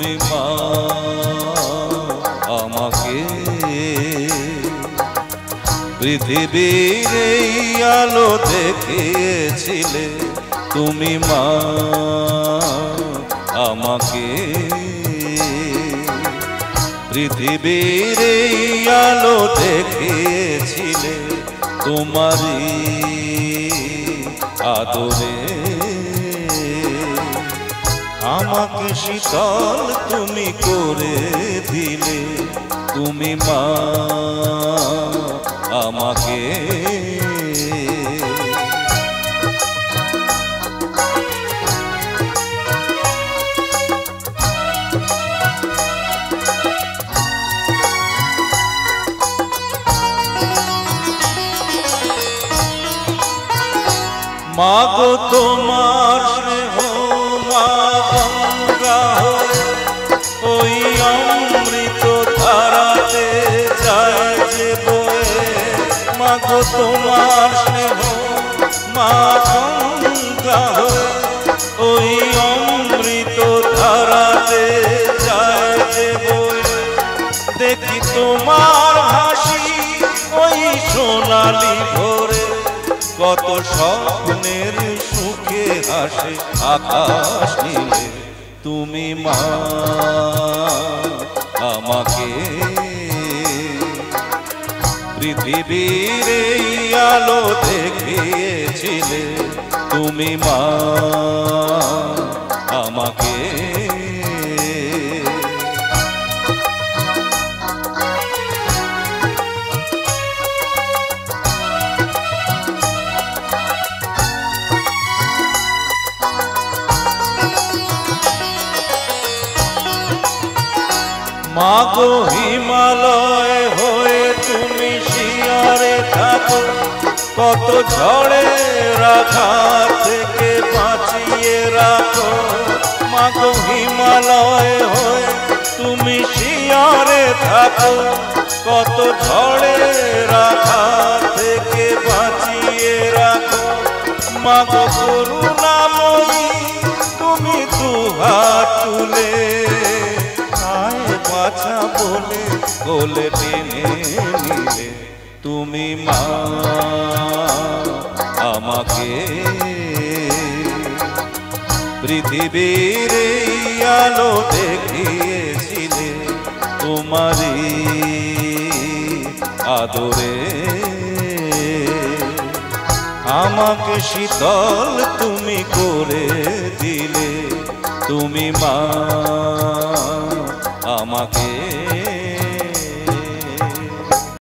তুমি মা আমাকে পৃথিবীর এই আলো দেখিয়েছিলে তুমি মা আমাকে পৃথিবীর এই আলো দেখিয়েছিলে তোমারই আদরে আমাকে শীতল তুমি করে দিলে তুমি মা আমাকে মাগো তোমার স্নেহ মা গঙ্গা ওই অমৃত ধারাতে যায় যে বয়ে মাগো তোমার স্নেহ মা গঙ্গা ওই অমৃত ধারাতে যায় যে বয়ে দেখি তোমার হাসি ওই সোনালি ভোরে কত স্বপ্নের সুখে হাসে আকাশ নীলে তুমি মা আমাকে পৃথিবীর এই আলো দেখিয়েছিলে তুমি মা আমাকে মাগো হিমালয় হয়ে তুমি শিয়রে থাকো কত ঝড়ের আঘাত থেকে বাঁচিয়ে রাখো মাগো হিমালয় হয়ে তুমি শিয়রে থাকো কত ঝড়ের আঘাত থেকে বাঁচিয়ে রাখো মাগো করুণাময়ী তুমি দুহাত তুলে বাছা বলে বলে টেনে নিলে তুমি মা আমাকে পৃথিবীর এই আলো দেখিয়েছিলে তোমারই আদরে আমাকে শীতল তুমি করে দিলে তুমি মা আমাকে